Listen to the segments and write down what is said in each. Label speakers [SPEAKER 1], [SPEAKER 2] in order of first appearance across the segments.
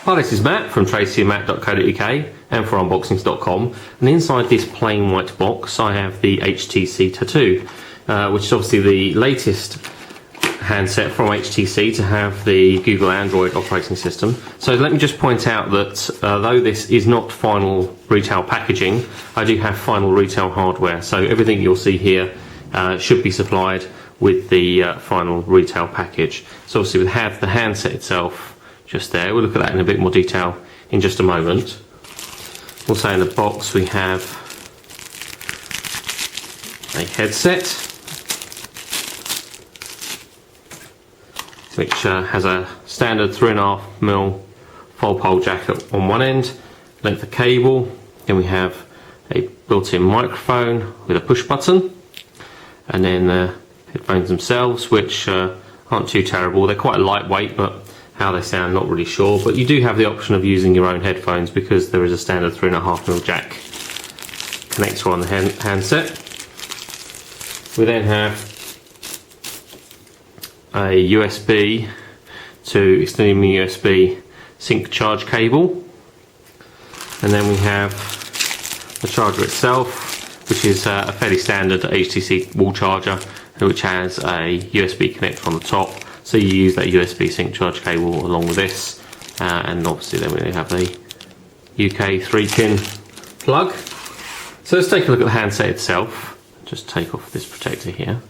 [SPEAKER 1] Hi, this is Matt from tracyandmatt.co.uk and for unboxings.com, and inside this plain white box I have the HTC Tattoo, which is obviously the latest handset from HTC to have the Google Android operating system. So let me just point out that though this is not final retail packaging, I do have final retail hardware, so everything you'll see here should be supplied with the final retail package. So obviously we have the handset itself just there. We'll look at that in a bit more detail in just a moment. Also in the box we have a headset, which has a standard 3.5mm fold pole jack on one end, length of cable. Then we have a built-in microphone with a push button, and then the headphones themselves, which aren't too terrible. They're quite lightweight, but how they sound, not really sure. But you do have the option of using your own headphones because there is a standard 3.5mm jack connector on the handset. We then have a USB to extended mini USB sync charge cable, and then we have the charger itself, which is a fairly standard HTC wall charger, which has a USB connector on the top, so you use that USB sync charge cable along with this, and obviously then we have a UK 3-pin plug. So let's take a look at the handset itself. Just take off this protector here.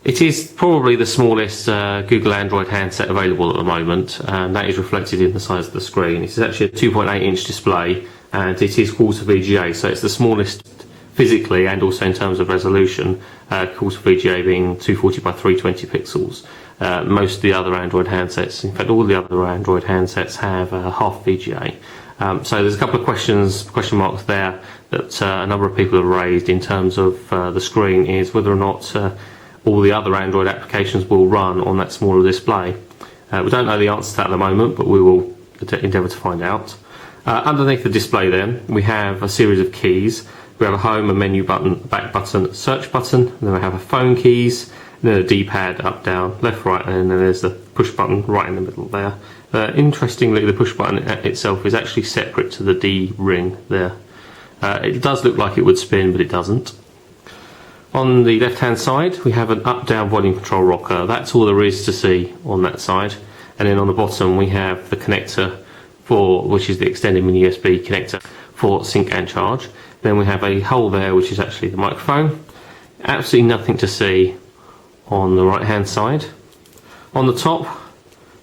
[SPEAKER 1] It is probably the smallest Google Android handset available at the moment, and that is reflected in the size of the screen. It is actually a 2.8-inch display, and it is quarter VGA, so it's the smallest physically and also in terms of resolution, quarter VGA being 240 by 320 pixels. Most of the other Android handsets, in fact all the other Android handsets, have half VGA. So there's a couple of question marks there that a number of people have raised in terms of the screen, is whether or not all the other Android applications will run on that smaller display. We don't know the answer to that at the moment, but we will endeavour to find out. Underneath the display then, we have a series of keys. We have a home, a menu button, back button, search button, and then we have a phone keys, and then a D-pad up, down, left, right, and then there's the push button right in the middle there. Interestingly, the push button itself is actually separate to the D ring there. It does look like it would spin, but it doesn't. On the left hand side we have an up-down volume control rocker. That's all there is to see on that side. And then on the bottom we have the connector which is the extended mini USB connector for sync and charge. Then we have a hole there which is actually the microphone. Absolutely nothing to see on the right hand side. On the top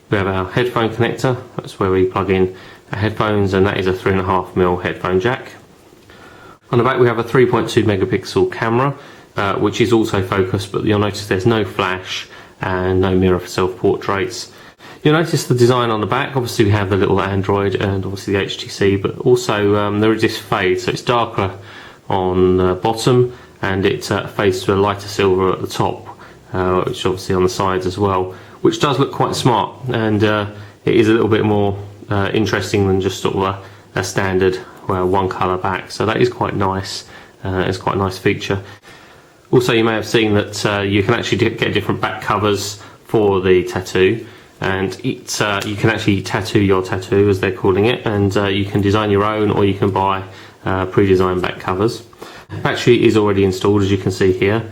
[SPEAKER 1] we have our headphone connector. That's where we plug in our headphones, and that is a 3.5mm headphone jack. On the back we have a 3.2 megapixel camera, which is also focused, but you'll notice there's no flash and no mirror for self-portraits. You'll notice the design on the back. Obviously we have the little Android and obviously the HTC, but also there is this fade, so it's darker on the bottom and it fades to a lighter silver at the top, which is obviously on the sides as well, which does look quite smart, and it is a little bit more interesting than just sort of a standard one colour back, so that is quite nice. It's quite a nice feature. Also, you may have seen that you can actually get different back covers for the tattoo, and you can actually tattoo your tattoo, as they're calling it, and you can design your own, or you can buy pre-designed back covers. The battery is already installed, as you can see here,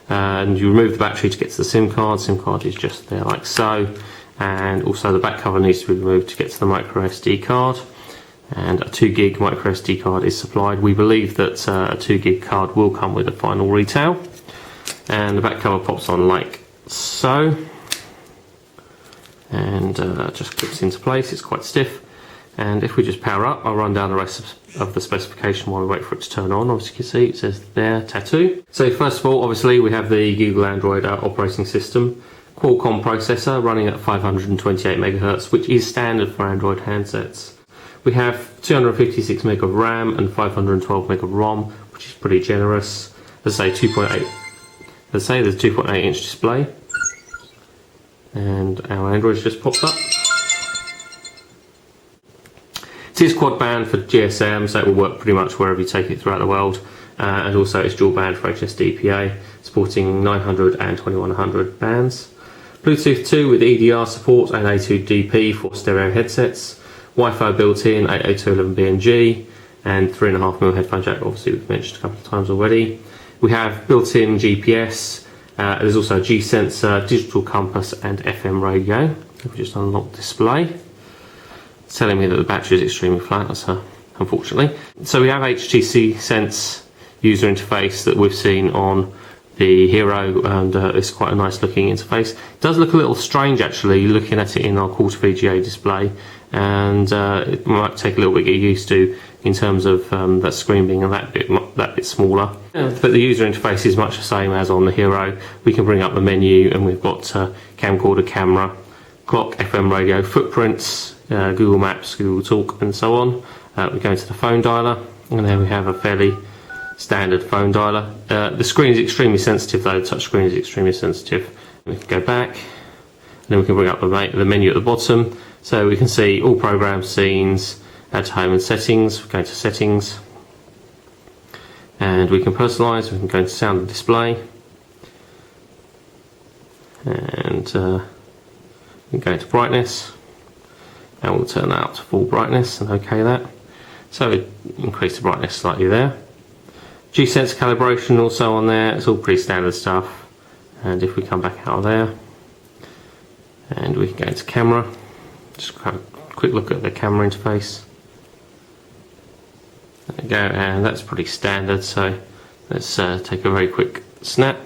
[SPEAKER 1] and you remove the battery to get to the SIM card. SIM card is just there like so, and also the back cover needs to be removed to get to the micro SD card. And a 2GB micro SD card is supplied. We believe that a 2GB card will come with the final retail. And the back cover pops on like so, and just clips into place. It's quite stiff, and if we just power up, I'll run down the rest of the specification while we wait for it to turn on. Obviously you can see it says there, tattoo. So first of all, obviously we have the Google Android operating system, Qualcomm processor running at 528 MHz, which is standard for Android handsets. We have 256 meg of RAM and 512 meg of ROM, which is pretty generous. Let's say 2.8. Let's say there's a 2.8-inch display, and our Android's just popped up. It is quad band for GSM, so it will work pretty much wherever you take it throughout the world, and also it's dual band for HSDPA, supporting 900 and 2100 bands. Bluetooth 2 with EDR support and A2DP for stereo headsets. Wi-Fi built in, 802.11bng, and 3.5mm headphone jack, obviously we've mentioned a couple of times already. We have built-in GPS, there's also a G sensor, digital compass and FM radio. If we just unlock display, it's telling me that the battery is extremely flat, that's unfortunately. So we have HTC Sense user interface that we've seen on the Hero, and it's quite a nice looking interface. It does look a little strange actually looking at it in our quarter VGA display, and it might take a little bit to get used to in terms of that screen being that bit smaller. But the user interface is much the same as on the Hero. We can bring up the menu and we've got camcorder, camera, clock, FM radio, footprints, Google Maps, Google Talk and so on. We go into the phone dialer, and then we have a fairly standard phone dialer. The screen is extremely sensitive though, the touch screen is extremely sensitive. We can go back, and then we can bring up the menu at the bottom, so we can see all programs, scenes, add to home and settings. We go to settings, and we can personalise. We can go into sound and display, and we can go into brightness, and we'll turn that up to full brightness and OK that. So increase the brightness slightly there. G-Sense calibration also on there, it's all pretty standard stuff. And if we come back out of there, and we can go into camera, just have a quick look at the camera interface. There we go, and that's pretty standard, so let's take a very quick snap.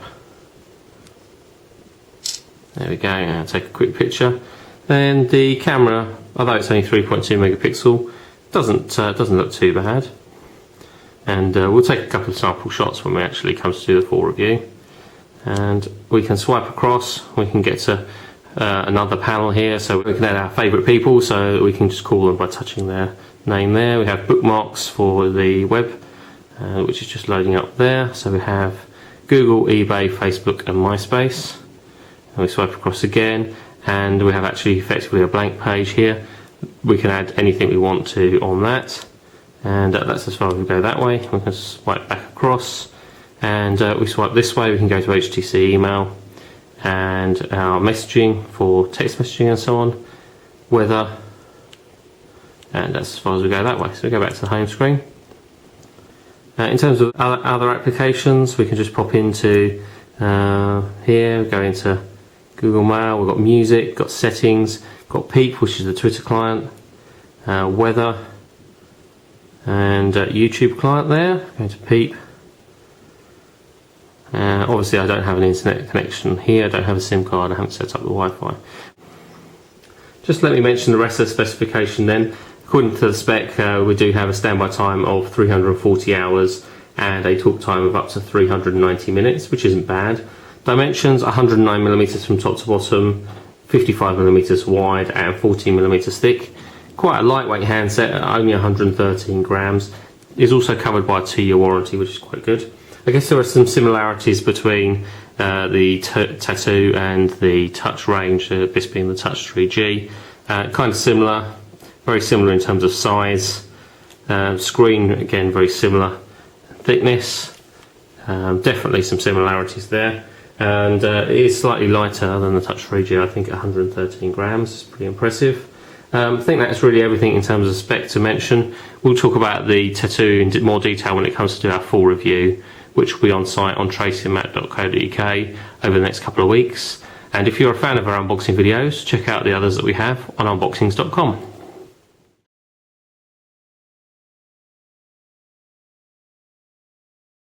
[SPEAKER 1] There we go, and take a quick picture. Then the camera, although it's only 3.2 megapixel, doesn't look too bad. And we'll take a couple of sample shots when we actually come to do the full review. And we can swipe across, we can get to another panel here, so we can add our favourite people, so we can just call them by touching their name there. We have bookmarks for the web, which is just loading up there. So we have Google, eBay, Facebook and MySpace. And we swipe across again, and we have actually effectively a blank page here. We can add anything we want to on that. And that's as far as we go that way. We can swipe back across, and we swipe this way, we can go to HTC email and our messaging for text messaging and so on, weather, and that's as far as we go that way. So we go back to the home screen. In terms of other applications, we can just pop into here, go into Google Mail, we've got music, got settings, got Peep, which is the Twitter client, weather, and YouTube client there. Going to Peep. Obviously I don't have an internet connection here, I don't have a SIM card, I haven't set up the Wi-Fi. Just let me mention the rest of the specification then. According to the spec, we do have a standby time of 340 hours and a talk time of up to 390 minutes, which isn't bad. Dimensions, 109mm from top to bottom, 55mm wide and 14mm thick. Quite a lightweight handset at only 113 grams. Is also covered by a 2-year warranty, which is quite good. I guess there are some similarities between the Tattoo and the Touch range, this being the Touch 3G. Kind of similar, very similar in terms of size. Screen, again, very similar. Thickness, definitely some similarities there. And it is slightly lighter than the Touch 3G, I think at 113 grams. It's pretty impressive. I think that's really everything in terms of spec to mention. We'll talk about the Tattoo in more detail when it comes to do our full review, which will be on site on tracyandmatt.co.uk over the next couple of weeks. And if you're a fan of our unboxing videos, check out the others that we have on unboxings.com.